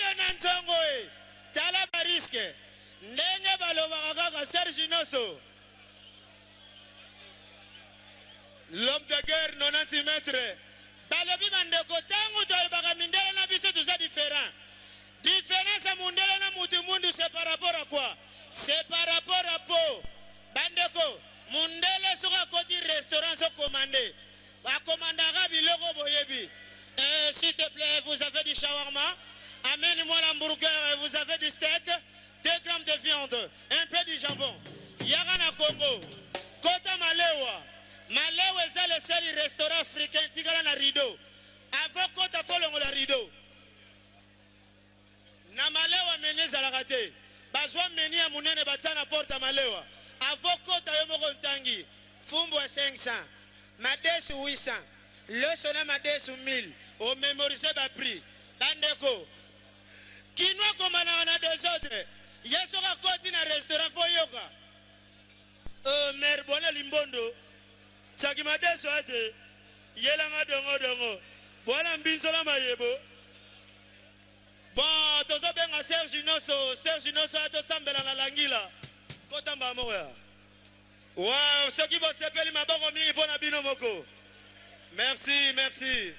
oyo na nzongo e tala bariske ndenge balobaka kaka Serge Noso l'homme de guerre 90 mètres balobi bandeko tango tolobaka mindele na biso toza différent différence ya mundele na mutu mundu c'est par rapport à quoi c'est par rapport à po bandeko mundele soka akoti restaurant so commandé akomandaka biloko boyebi s'il te plaît vous avez du shawarma amène-moi l'hamburger vous avez du steak 2 grammes de viande un peu de jambon yaka na Congo kota malewa malewa eza le seul restaurant africain tikala na rideau avant kota folongo la rideau na malewa meni ezalaka te bazwa meni ya munene batia na porte malewa avant kota yo moko ntangi fumbu ya 500 madesu 800 loso na madesu 1000 o mémoriser ba prix bandeko kinwa komana na deux autres yeso ka koti na restaurant fo yoka mer bona limbondo tsaki madesu ate yela nga dongo bona mbinzola mayebo bon tozo benga Serge Noso ato sambela na langila kota mbamo ya wow soki bo sepeli maboko mingi pona bino moko merci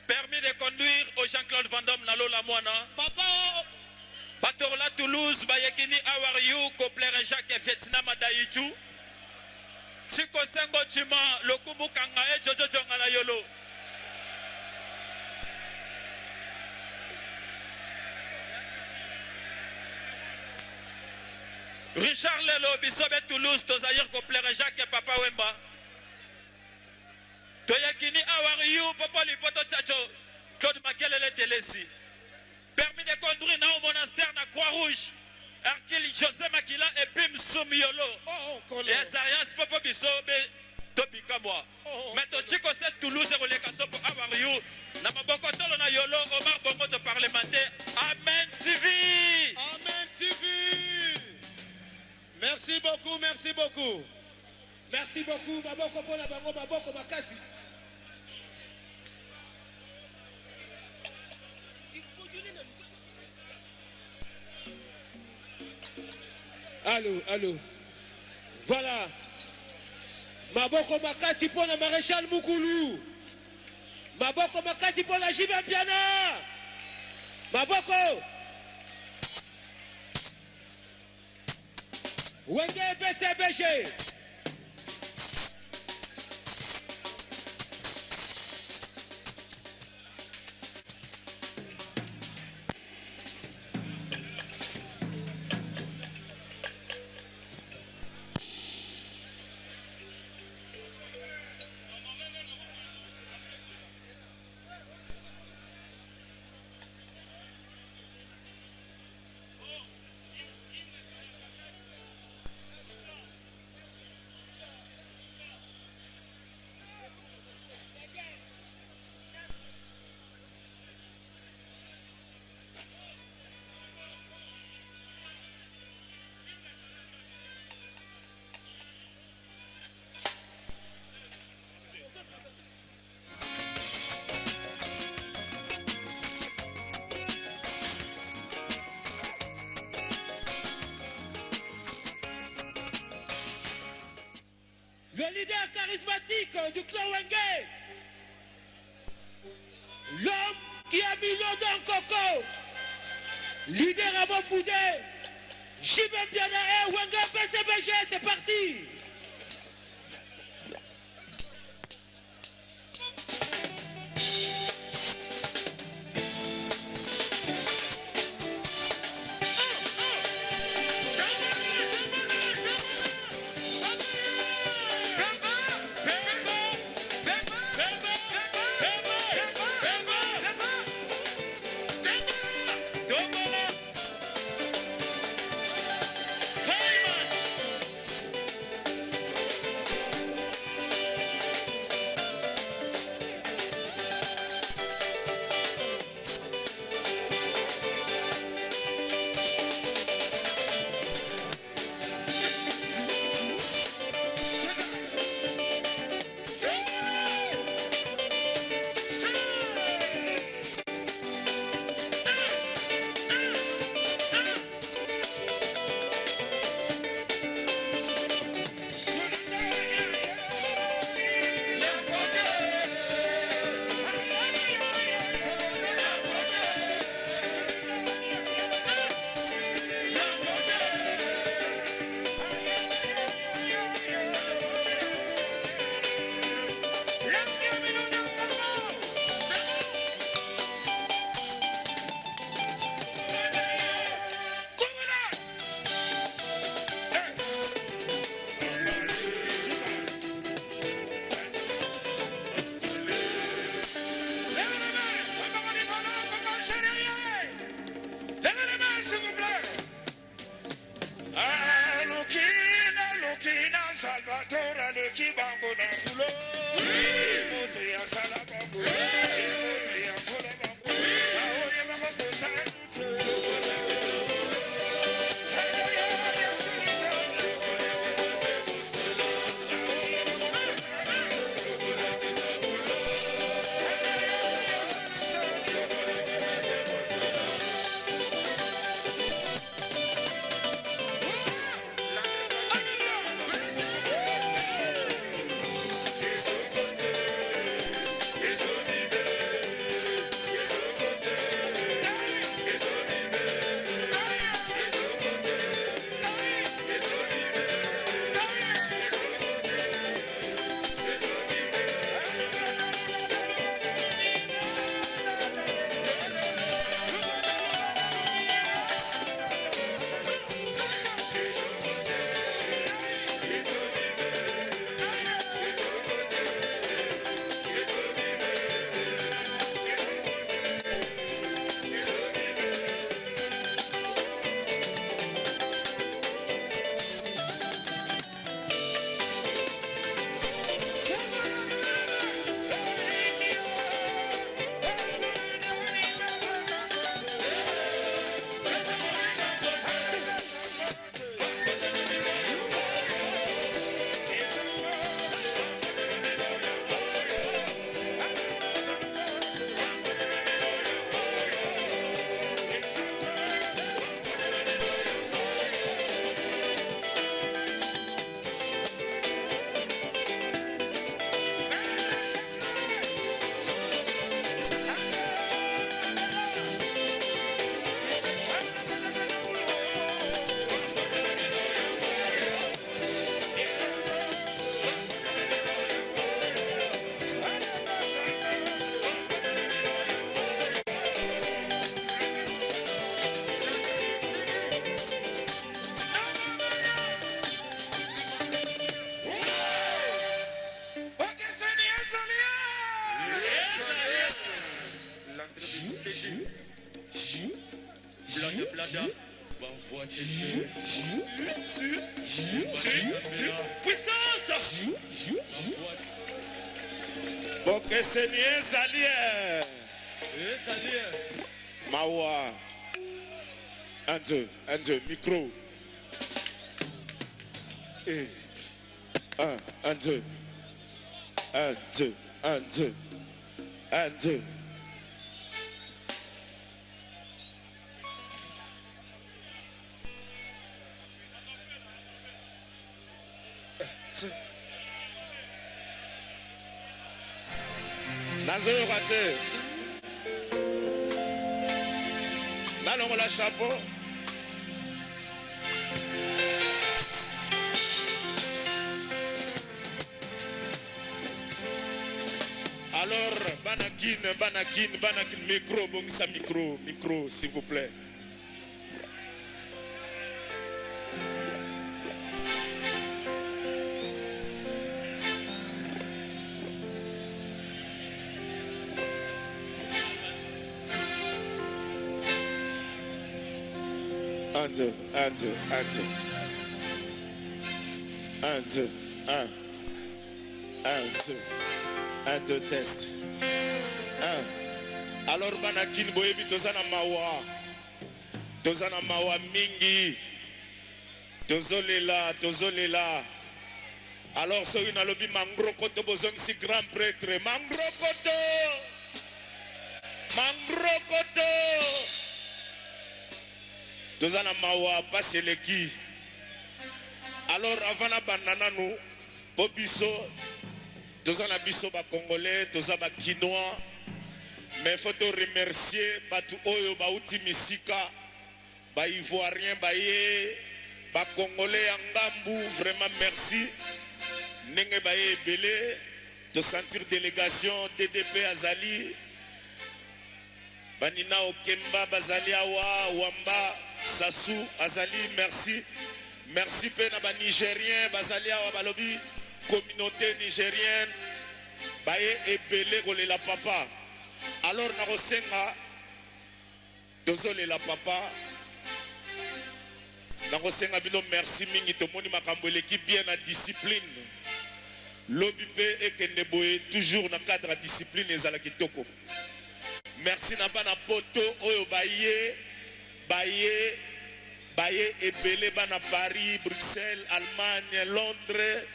permis de conduire au Jean-Claude Van Damme na Lola Mwana papa Batorla Toulouse bayekini how are you Koplere Jacques Vietnam Daichu Chiko Sengo Chima Lokumu Kanga e Jojo Jongana Yolo Richard Lelo Bisobe Toulouse Tozaïr Koplere Jacques Papa Wemba Toyekini how are you Popoli Poto Tchacho Claude Makelele Telesi permis de conduire dans le monastère na Croix-Rouge Arkil José Makila et Bim Soumiolo et Azarias Popo Bisobe Tobika moi mais to Chico c'est Toulouse et Roleka Sopo Avariou na maboko tolo na Yolo Omar Bongo de parlementaire Amen TV merci beaucoup maboko pona bango maboko makasi Allô. Voilà. Maboko makasi pour la maréchal Moukoulou. Maboko makasi pour la Jibin Piana. Maboko. Wenge PCBG. Le leader charismatique du clan Wenge, l'homme qui a mis l'eau dans le coco, leader à Mofoudé, Jibin Piana et Wenge PCBG, c'est parti. Puissance. Pour que Seigneur s'allie. Mawa. Un, deux, micro. Un, deux. Nazo raté. Nalongo la chapeau. Alors, Banakin, micro, bongisa micro, s'il vous plaît. Un, deux, test. Alors, Banakin, boyebi, tozana mawa mingi. Tozolela. Alors, so une alobi mangrokoto bozong si grand prêtre. Mangrokoto. Tozana mawa passe le qui. Alors, avant la banana nous, Bobiso, tozana biso ba Congolais, tozana Quinois, mais faut te remercier batu oyo ba uti misika, ba Ivoirien, ba Congolais Angambu, vraiment merci. Nenge ba ye belé, te sentir délégation DDP Azali, Banina Okemba, Bazali Awa, Wamba, Sassou, Azali, merci. Merci pena ba Nigérien, Bazali Awa Balobi, communauté nigérienne, Baye Ebele Gole la papa. Alors Narosenga, Dozole la papa, Narosenga Bilo, merci mingi, to moni makambo l'équipe bien la discipline. L'obipé et Kendeboé, toujours dans le cadre de la discipline et la kitoko. Merci Nabana Poto, Oyo Baye et Belé, Bana Paris, Bruxelles, Allemagne, Londres,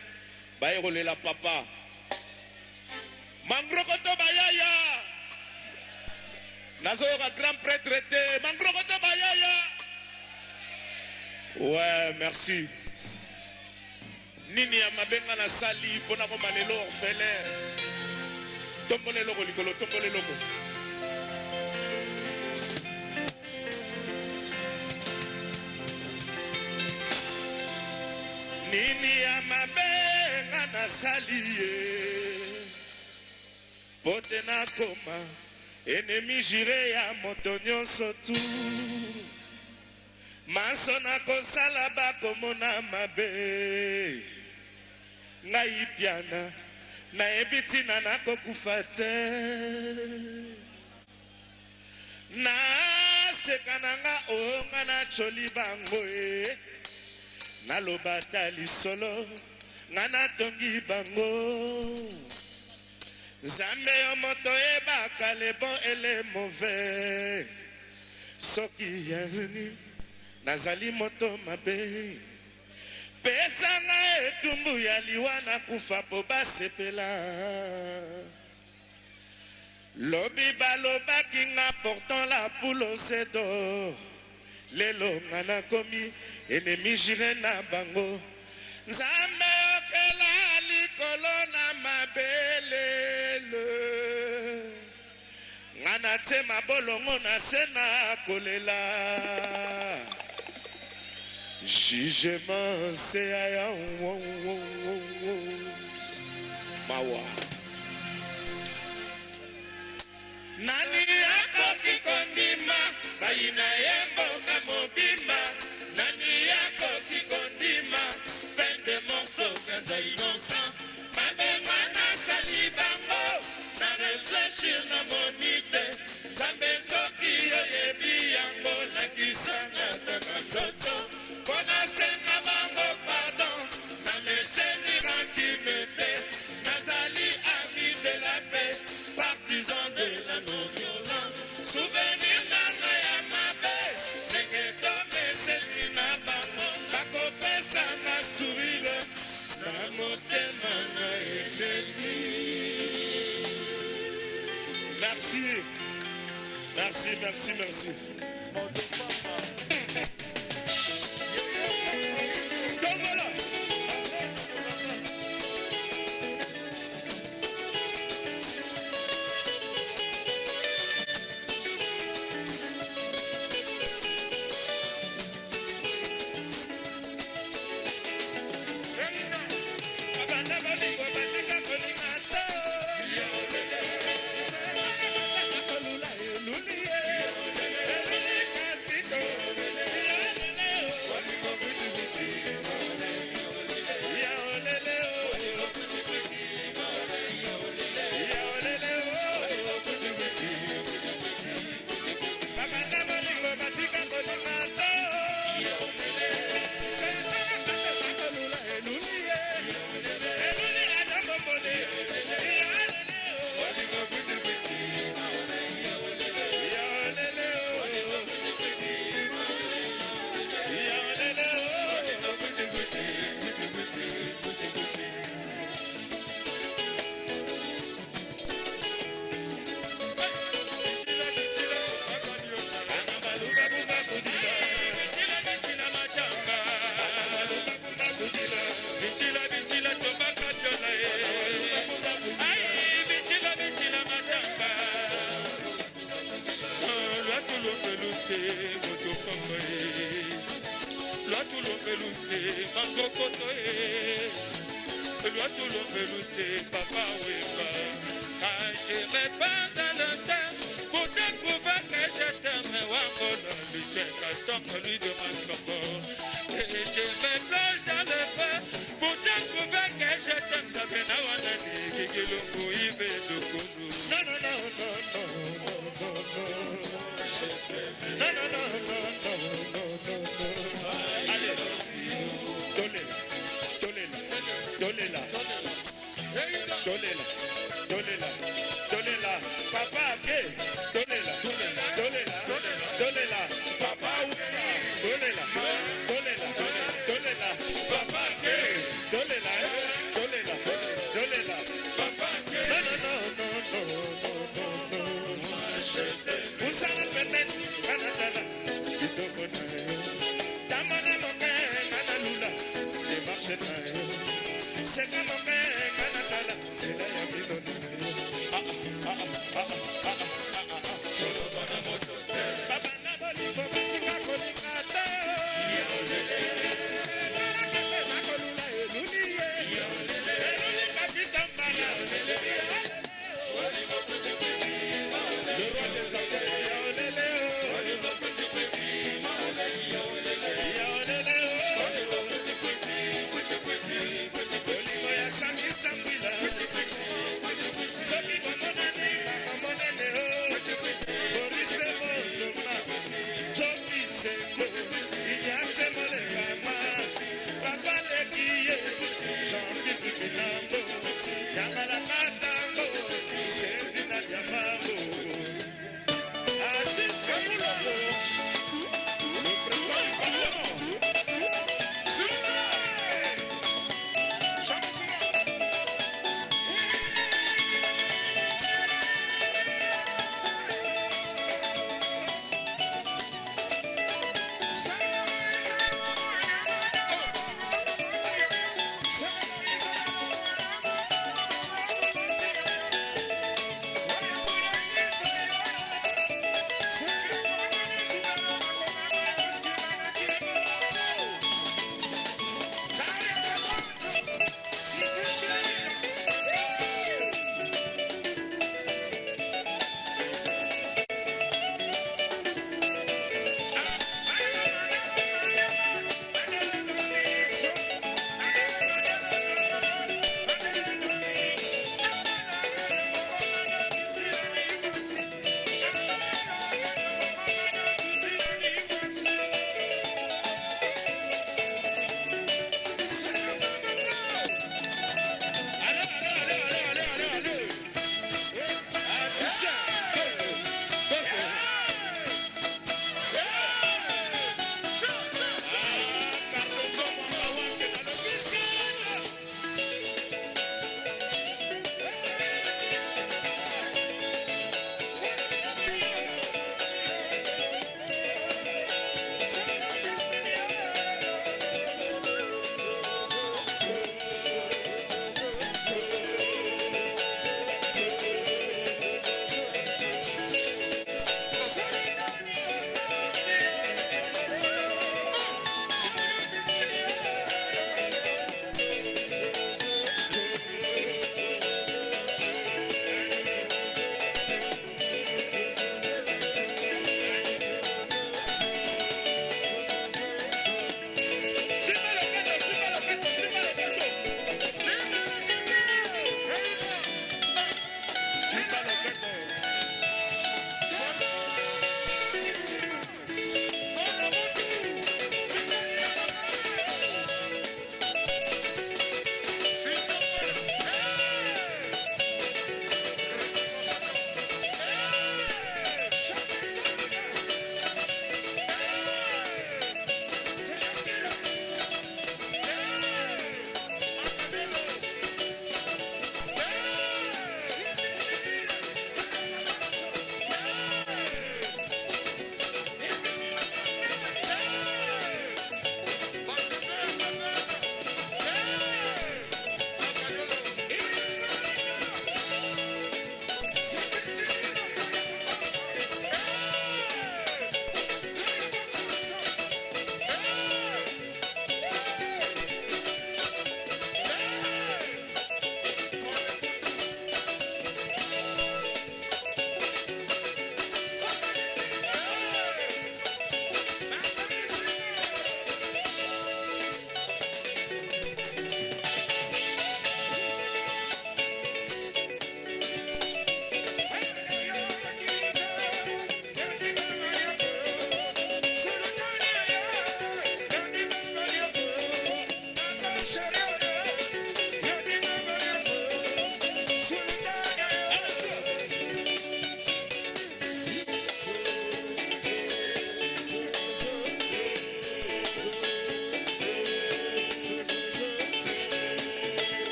Baye Rolé la Papa. Mangrokoto Bayaya, Nazora grand prêtre était, Mangrokoto Bayaya. Ouais, merci. Nini ya mabenga na sali pona ko malelo orphelin. Tombole loko likolo, tombole loko. Nini ya mabenga na sali pote na koma ennemi jire ya moto nyonso tu. Maso na kosala bakomona mabe ngai piana na ebitina na kokufa te na sekananga onga na choli bango na lobata lisolo nga na tongi bango Zambe yo moto ebaka le bon et le mauvais soki yaveni nazali moto mabe pesa nga etumbu ya liwa na kufa po basepela lobi balobaki nga portant la poule au sedo lelo nga nakomi ennemi jire na bango nzambe okela likolo na mabelele nga na tema bolongo na se na kolela jugement c'est aya mawa nani akoki kondima bayina yemboka mobimba nani akoki kondima fin de morceau kaza innocent mabenga na sali bango na réfléchir na monite zambe soki oyebi yango nakisanga taka ndoto Bona senga bango pardon, na meseni rantimete, nazali ami de la paix, partisan de la non-violence, souvenir nana ya mabe, nengeto meseni na bango, bakopesa na sourire, na motema na enemi. Merci. Papa Wemba, je mets pas dans le temps pour te prouver que je t'aime. Wangola, lui demande comment. Et je me plonge dans le feu pour te prouver que je t'aime. Ça fait n'a pas de dire que le fou y fait de kourou. Non. Allez, donnez-la.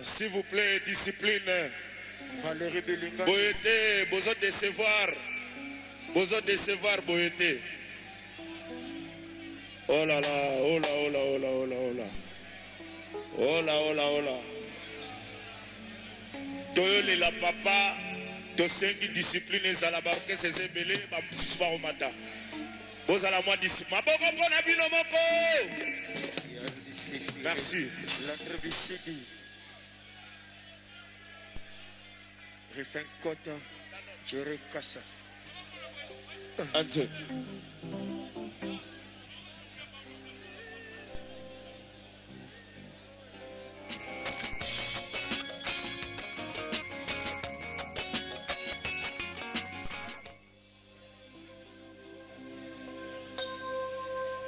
S'il vous plaît, discipline. Valérie Belinga. Boyete, besoin de décevoir. Besoin de décevoir, Boyete. Oh là là, oh là, oh là, oh là, oh là, oh là. Oh là, oh là, oh là. Toyole la papa, to 5 discipline ezalaba ke seze belé ba musuba o mata. Ozala moi discipline. Maboko pona bino moko. Merci. L'entrevue Refin Kota, Jerry Kassa. Anze.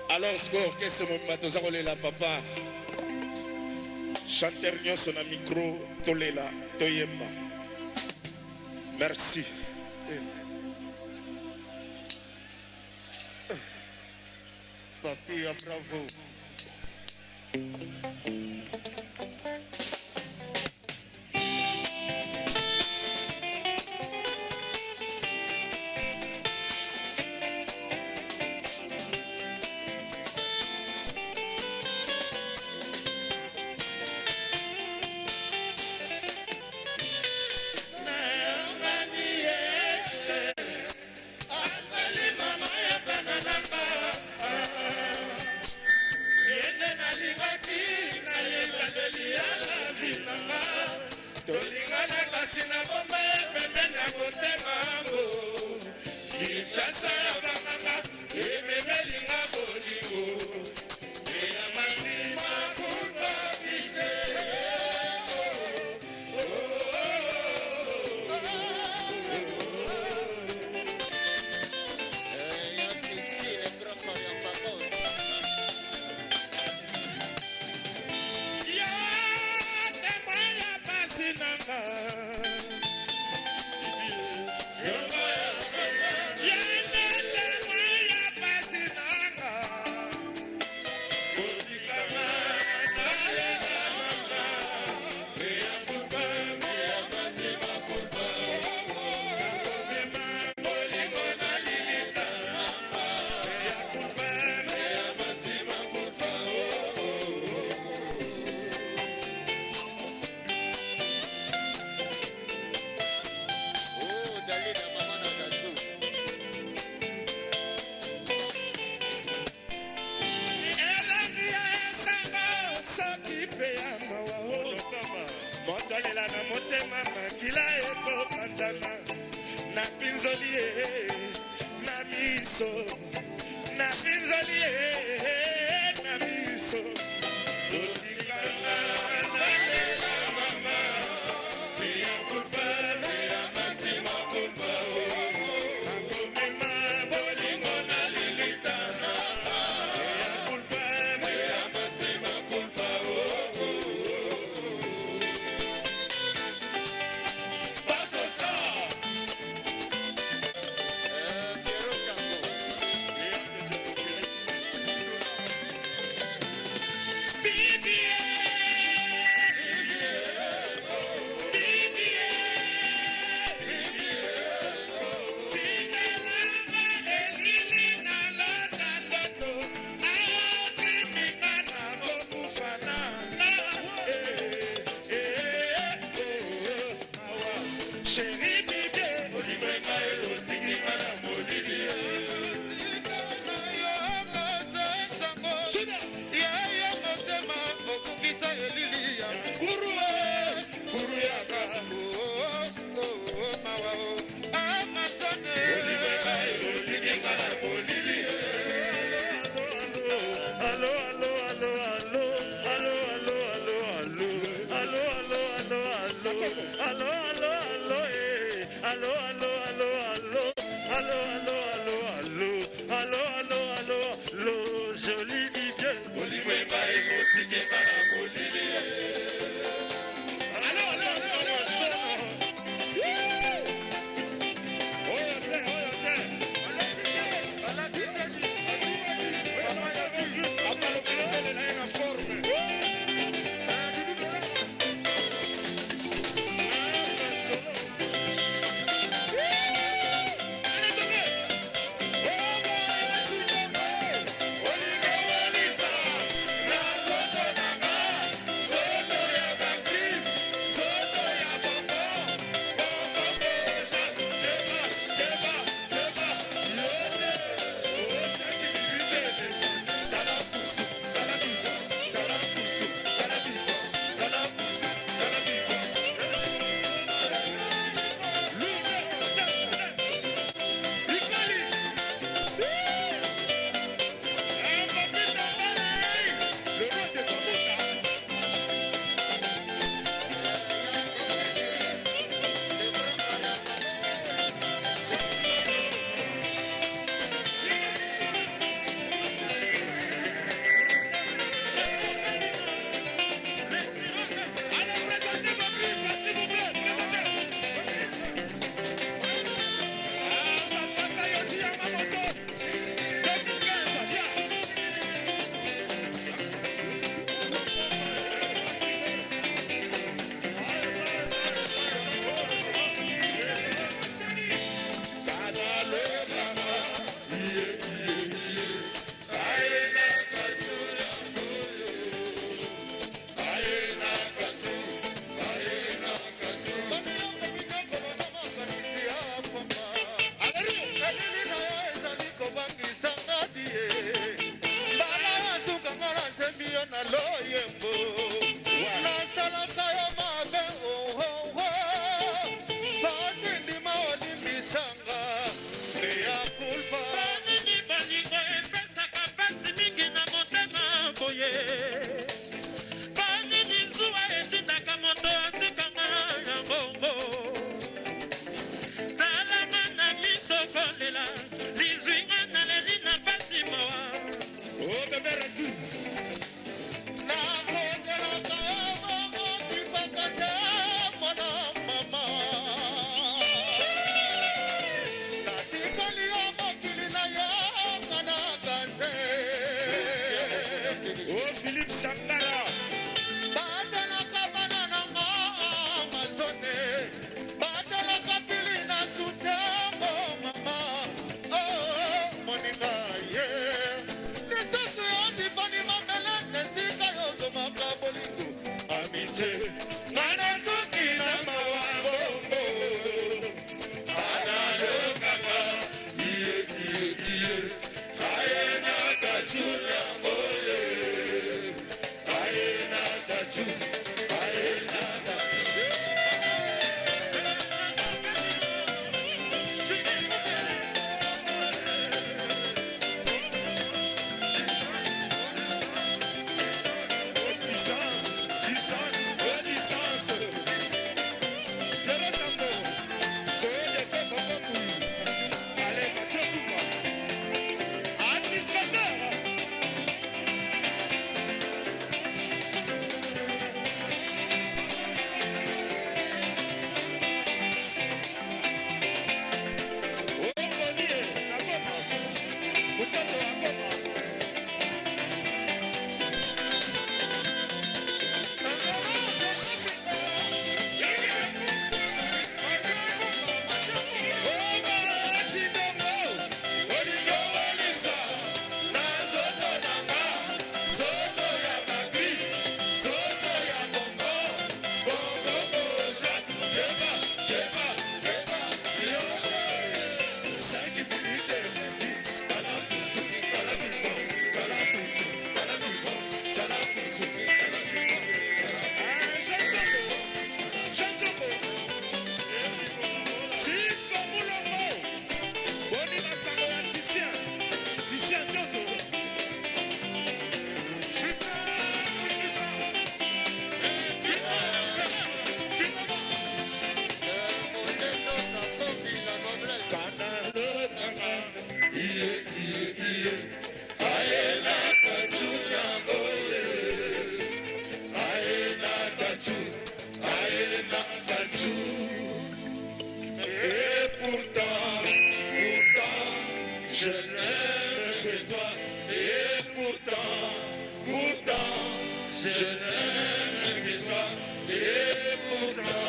Alors, score, qu'est-ce que c'est que la papa? Chanteur nyonso na micro, tolela, toyemba. Merci. Papi, bravo. kolela lizwinga na lezi na pasi mawa Oh bébé retour. Na kodelaka ebongo tipaka te mwana mama. Natikali yo mokili na yo kana kaze. Oh Philippe Sangara. Batelaka bana nanga Amazone. Batelaka pili na sutembo mama. Oh moninga ye. Lisusu yo diponi mamele nesika yo zomaka bolingo. Amitié. Ngana soki na mawabongo. Adalo kaka. Iye iye iye. Ayena tachu yangoye. Ayena tachu. Ayena tachu. Distance, distance, distance. Je le tambour. Soyez des copains. Allez, Mathieu Bouma. Administrateur. Oh, Olivier, la Goma. Mutoto wa Goma. Et pourtant, je n'aime que toi. Et pourtant, je n'aime que toi. Et pourtant.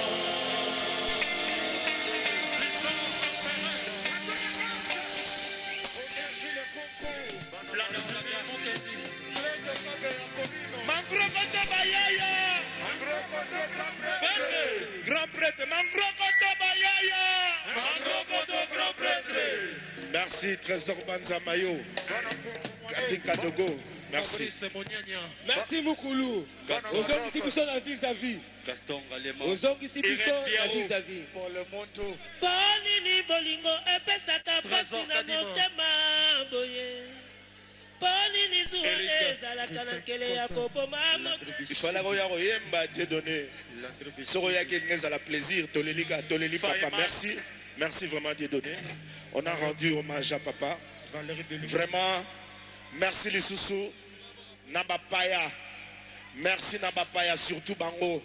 Mangrokoto Bayaya. Grand prêtre, Mangrokoto Bayaya. Grand prêtre. Merci, Trésor Banzamayo. Katika Dogo. Merci. Merci Moukoulou. Ozongisi biso na vis-à-vis. Gaston Galema Ozongisi biso na vis-à-vis. Pour le monto. Ponini bolingo epesaka pasi na motema boye. Ponini zuwa ezalaka na nkele ya koboma moto. Il fallait que Dieu donné. Soroya qui est à la plaisir. Toleli papa, merci. Merci vraiment Dieu donné. On a rendu hommage à papa. Vraiment, merci les sous Nabapaya. Merci Nabapaya, surtout Bango.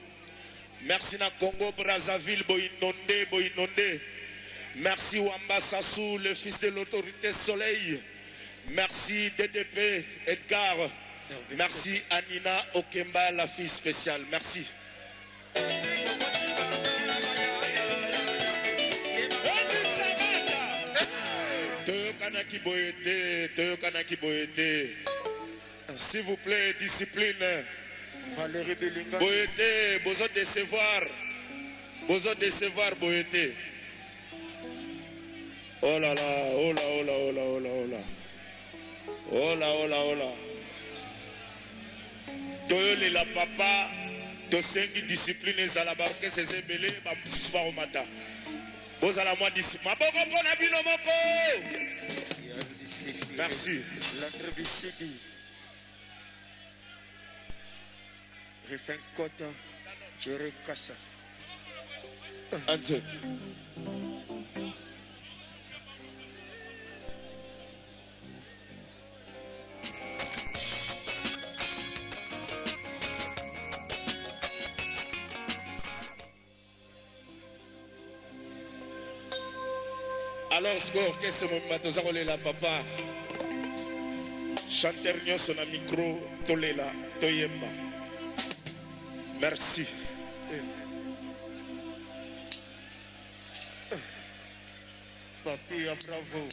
Merci na Congo Brazzaville, Boinonde. Merci Wamba Sassou, le fils de l'autorité Soleil. Merci DDP, Edgar. Merci Anina Okemba, la fille spéciale. Merci. Toyokanaki Boyete. S'il vous plaît, discipline. Valérie Belinga. Boyete, besoin de décevoir. Besoin de décevoir Boyete. Oh là là, oh là, oh là, oh là, oh là, oh là. Oh là, oh là, oh là. Toyoli la papa, tosengi discipline ezala baroke sezebele ba mpusu ba romata. Bozala moi discipline. Maboko pona bino moko. Merci. L'entrevue Refin Kota, Jerry Kassa. Ante. Alors score qu'est-ce que toza kolela papa chanteur nyonso na micro tolela toyemba merci Papia, bravo.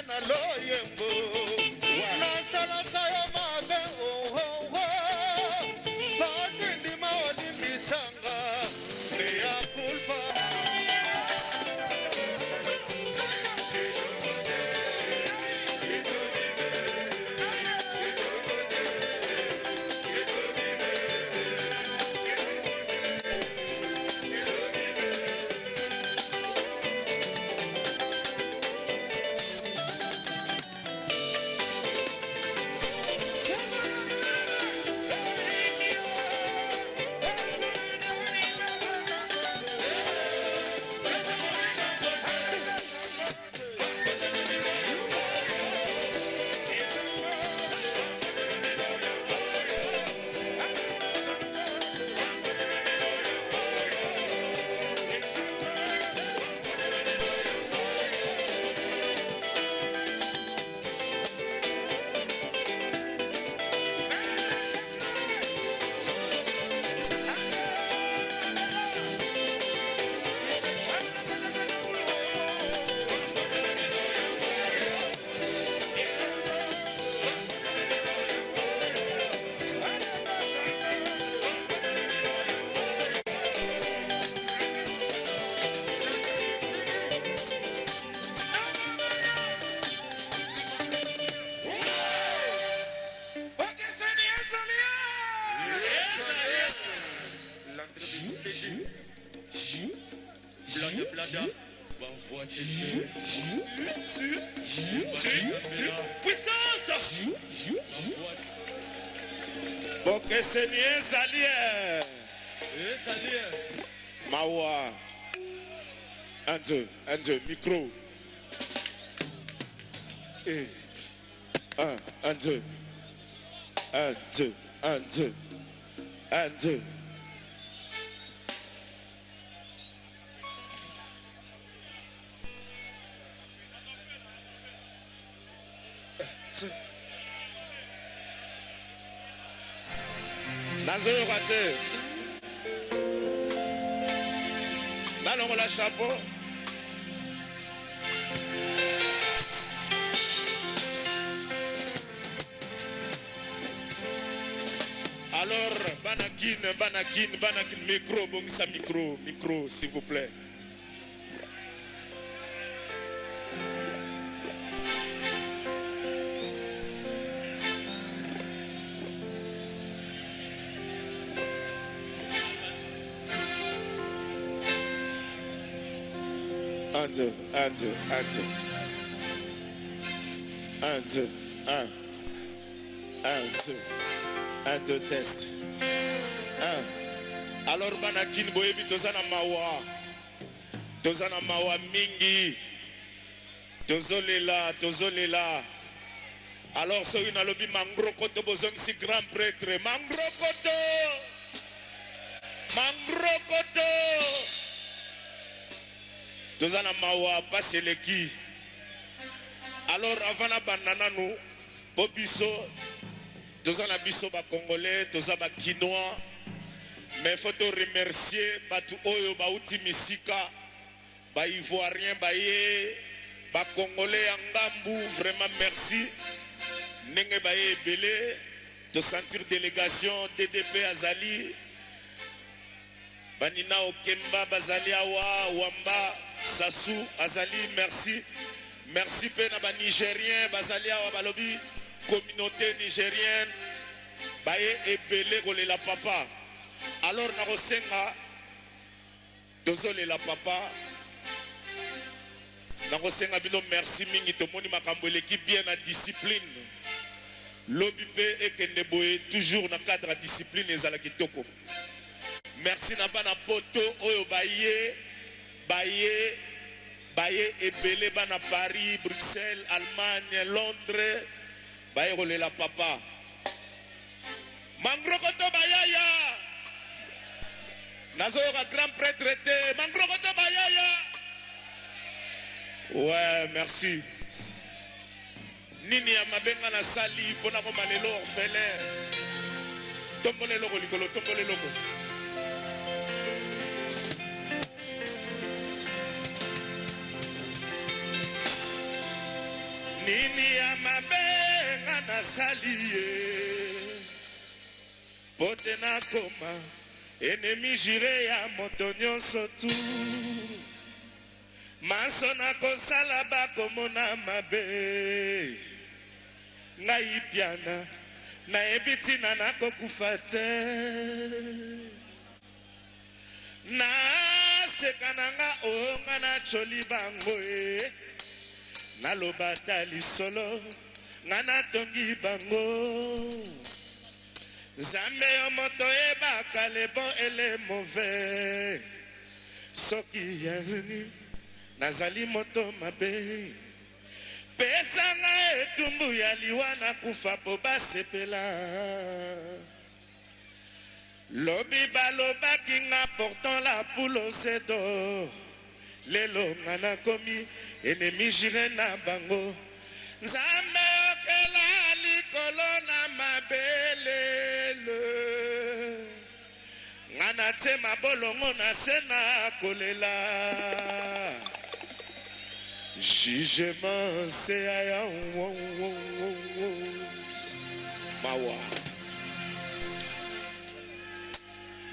na loyembo nasalaka yo mabe basindima olimbisanga mea kulpa Boke senye salie Mawa 1, 2, micro 1, 2 1, 2 1, 2 1, 2 Nazo raté. Nalongo la chapeau. Alors, Banakin, micro, bongisa micro, s'il vous plaît. Un, deux, test. Alors, Banakin, boyebi, tozana mawa mingi. Tozolela. Alors, so une alobi mangrokoto bozong si grand prêtre. Mangrokoto. Tozana mawa paseleki. Alors avant na banana nous pobiso tozana biso ba congolais toza ba quinois mais faut te remercier batu oyo ba uti misika ba ivoirien ba ye ba congolais ngambu vraiment merci nenge ba ye belé to sentir délégation DDP Azali Banina Okemba Bazali Awa Wamba Sassou Azali merci pena ba Nigérien Bazali Awa Balobi communauté nigérienne baye ebele kolela papa alors na kosenga dozole la papa na kosenga bino merci mingi tomoni makambo eleki bien na discipline lobi pe ekende boye toujours na cadre ya discipline ezala kitoko. Merci na bana poto oyo baye ebele bana Paris, Bruxelles, Allemagne, Londres baye kolela papa. Mangrokoto bayaya. Nazoka grand prêtre te Mangrokoto bayaya. Ouais, merci. Nini ya mabenga na sali pona ko malelo orphelin. Tombole loko likolo, tombole loko. nini ya mabe nga nasali ye po te nakoma ennemi jure ya moto nyonso tu maso nakosala bakomona mabe ngai piana nayebi ntina nakokufa te naseka na nga o nga nacholi bango e naloba ta lisolo nga natongi bango nzambe yo moto yebaka le bon et le mauvais soki yaveni nazali moto mabe pesa nga etumbu ya liwa nakufa po basepela lobi balobaki nga portant la poule au sedo lelo nga nakomi ennemi jure na bango nzambe okela likolo na mabelele nga natema bolongo na se na kolela jugement c'est aya mawa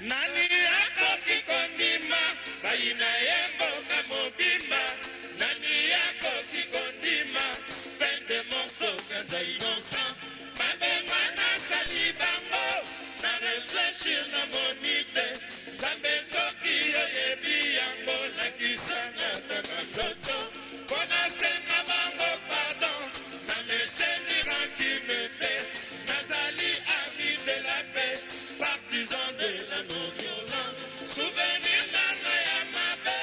nani akoki kondima bayina yemboka mobimba nani akoki kondima peine de morceau kaza innocent mabenga nasali bango na réfléchir na monite zambe soki oyebi yango nakisanga kaka ndoto mpona senga bango pardon na meseni rancune te nazali ami de la paix partisan de la non-violence souvenir nano ya mabe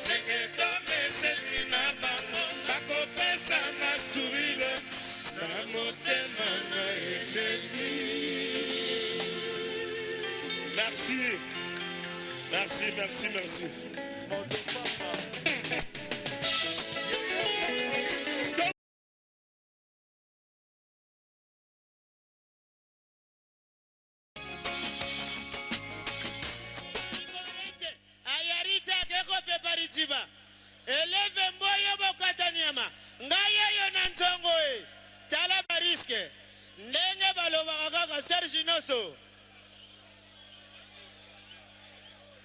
ndenge tomeseni na bango bakopesa na sourire na motema na ennemi. Merci, merci, merci, merci. Eleve mboyo bokatanyama ngaye yo na nzongo e tala bariske ndenge balobaka kaka Serge Noso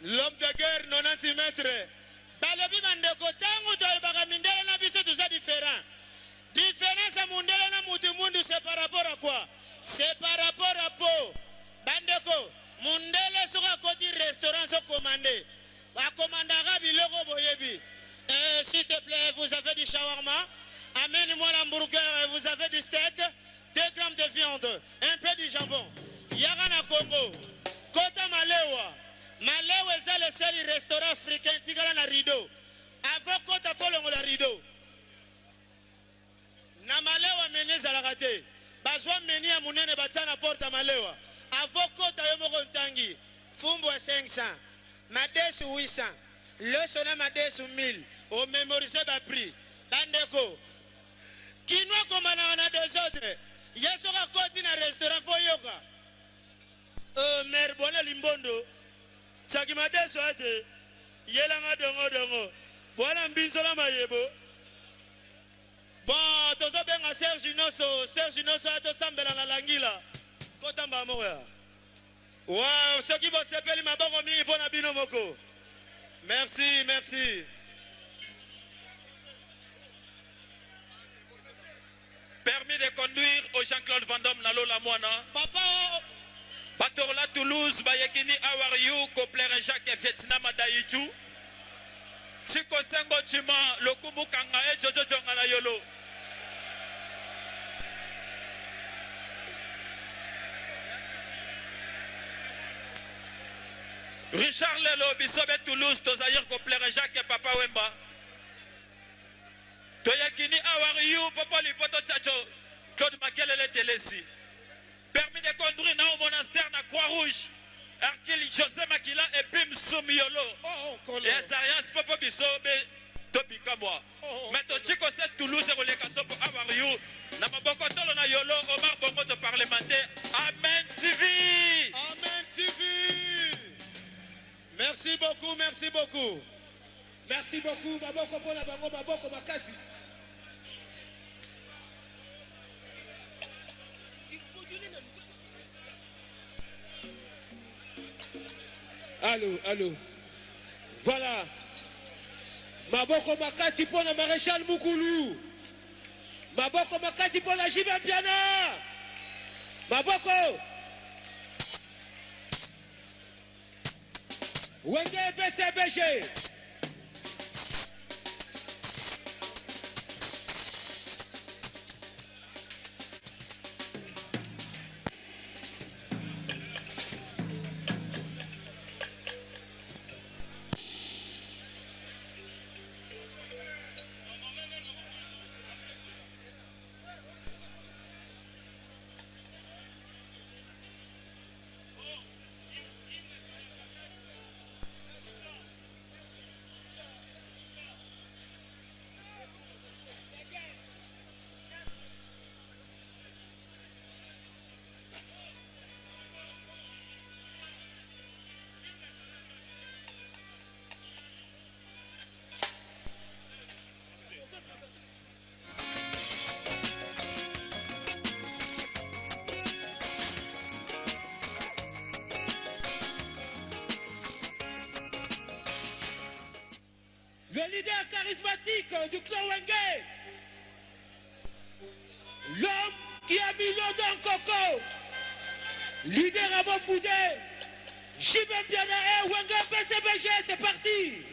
l'homme de guerre 90 mètres balobi bandeko tangu tolobaka mindele na biso tuza différent différence mundele na mutu mundu c'est par rapport à quoi c'est par rapport à po bandeko mundele soka koti restaurant so commandé akomandaka biloko boyebi. S'il te plaît, vous avez du shawarma, amène-moi l'hamburger, vous avez du steak, 2 grammes de viande, un peu de jambon. Yagana Congo, Kota Malewa. Malewa est le seul restaurant africain qui a un rideau. Avant Kota Folongo la rideau. Na Malewa menez à la raté. Bazwa meni à Mounene Batana porte à Malewa. Avant Kota Yomoko Tangi. Fumbo à 500. Mades 800. Le sonne Mades 1000. Au mémorisé ma prix. Bandeko. Qui nous commande à deux autres. Yasora Koti na restaurant Foyoka. Mère Bonne Limbondo. Tsaki Mades Wate. Yelanga Dongo. Voilà Mbinsola Mayebo. Bon, tozo benga Serge Noso ato sambela na langila. Kota Mbamoya. Wow, ceux qui vont s'appeler ma bonne amie pour Nabino Moko. Merci, merci. Permis de conduire au Jean-Claude Van Damme Nalo la Moana. Papa. Batorla Toulouse, Bayekini, how are you? Koplere Jacques Vietnam Daichu. Chiko Sengo Chima, Lokumu Kanga e Jojo Jongana Yolo. Richard Lelo, Bisobe Toulouse, Tozaïr Koplere Jacques et Papa Wemba. Toyakini, how are you? Papa Lipoto Tchacho, Claude Makelele Telesi. Permis de conduire dans le monastère na Croix-Rouge. Arkeli José Makila et Pim Soumiolo. Et Azarias Popo Bisobe Tobika moi. Mais ton chico c'est Toulouse et Rolekaso pour avoir you. Namaboko Tolo na Yolo, Omar Bongo de parlementaire. Amen TV. Amen TV. Merci beaucoup, merci beaucoup. Merci beaucoup, Baboko pour la Bango, Baboko Makasi. Allô. Voilà. Maboko makasi pour le maréchal Moukoulou. Maboko makasi pour la Jibin Piana. Maboko. Wenge PCBG. Le leader charismatique du clan Wenge, l'homme qui a mis l'eau dans le coco, leader à Bofoudé, Jibin Piana et Wenge PCBG, c'est parti.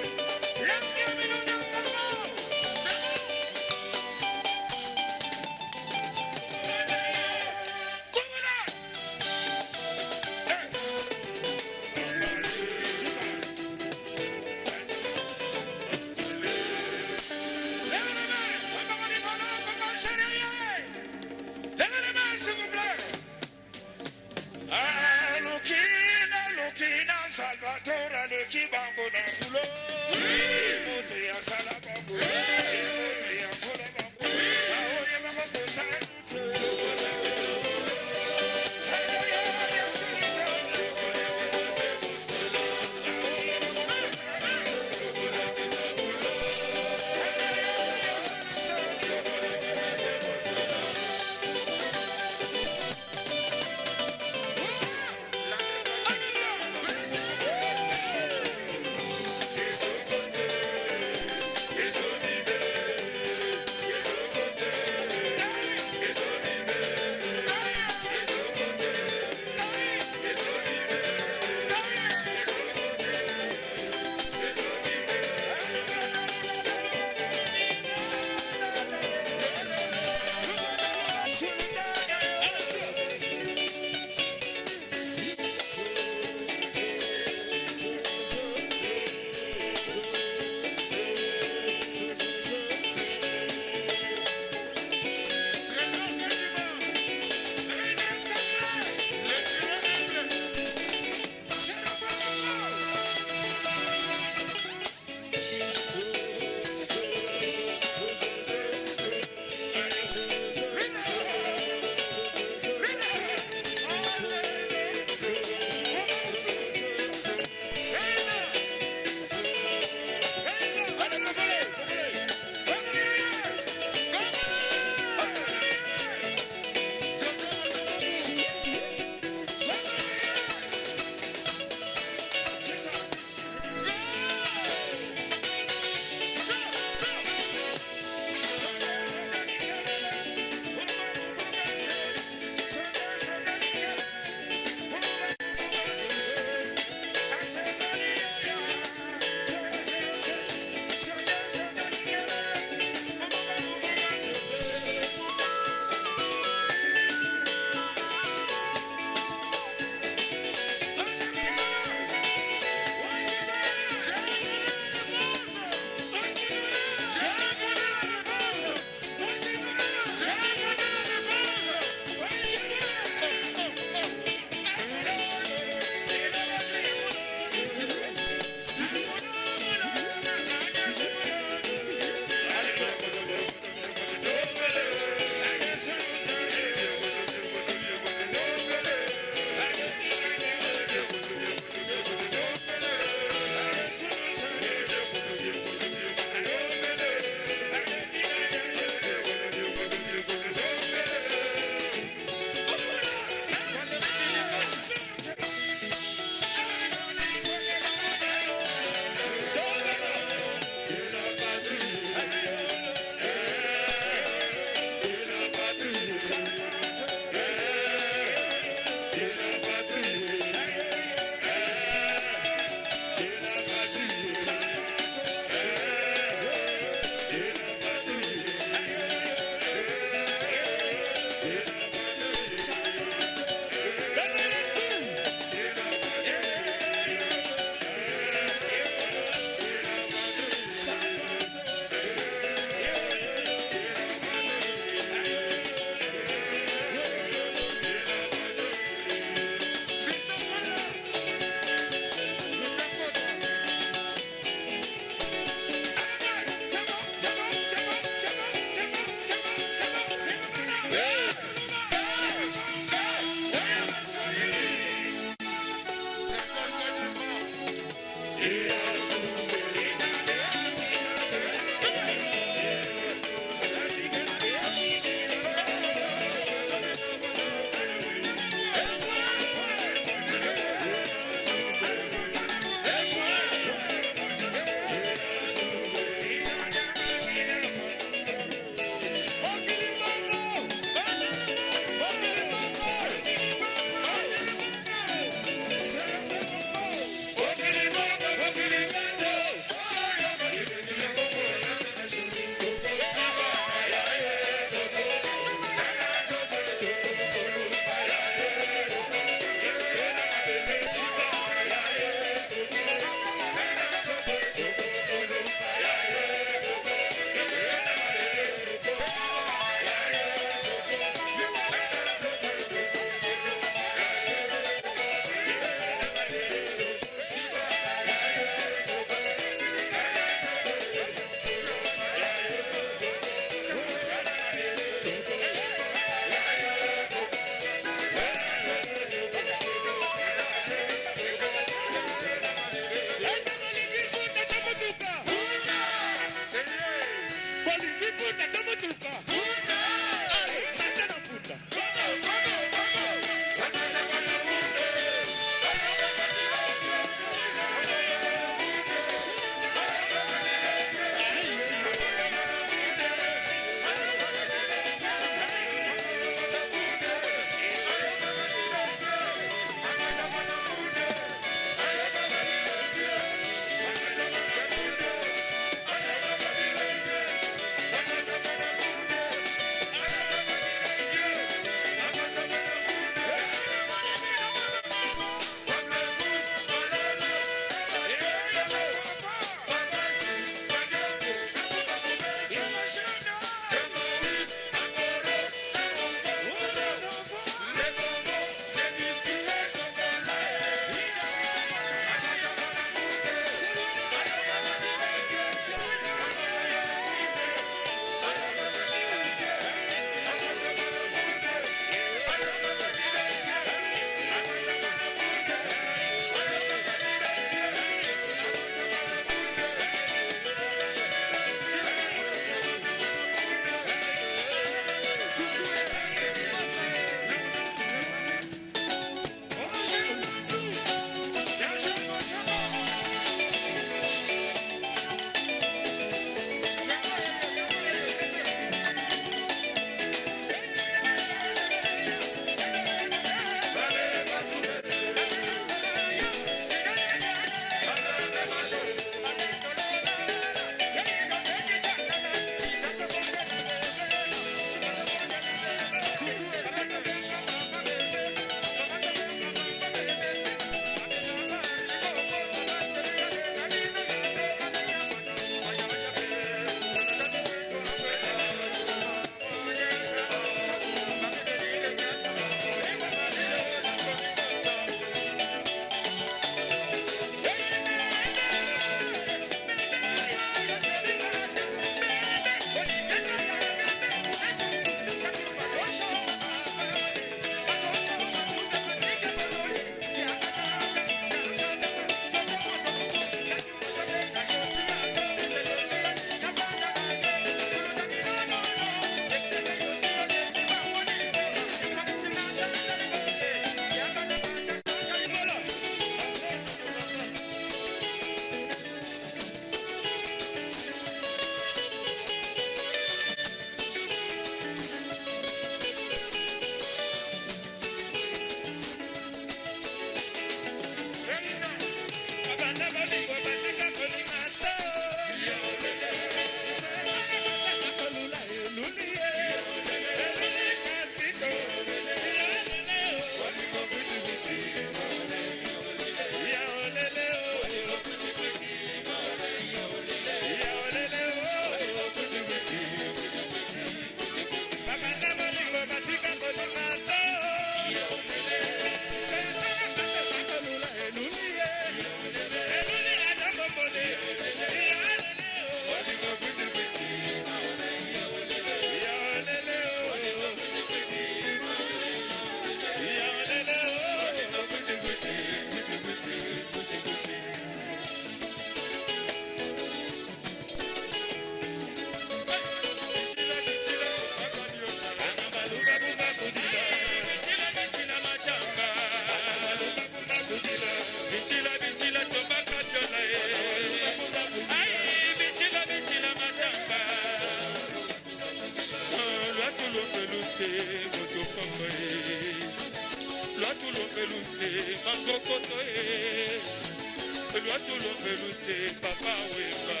velouté, papa Wemba.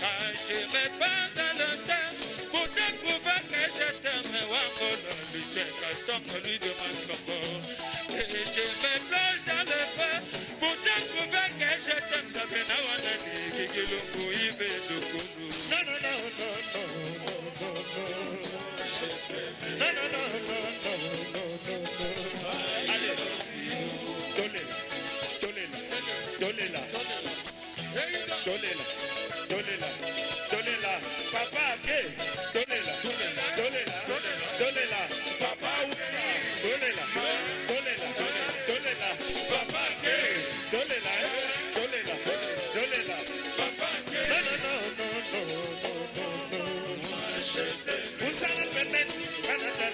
Quand je me perds dans le temps, pour découvrir que je t'aime, Wangona, lui c'est Caston, lui demande comment. Et je me plonge dans le feu, pour découvrir que je t'aime, ça fait Nawanani, Kikilungu, Ibe, Dokunu. Non, non, non, non, non, non, non, non, non, non, non, non, non. Allez, Dolela, papa, ok, Dolela, papa, Dolela, papa, ok, Dolela, papa, ok. Non, non, non, non, non, non, non. Vous savez peut-être, Canada,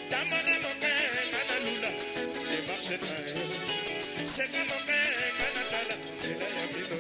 Tamana Moke, Nanalula, et Marchetayo. C'est comme un mec, Canada, c'est la Yamino.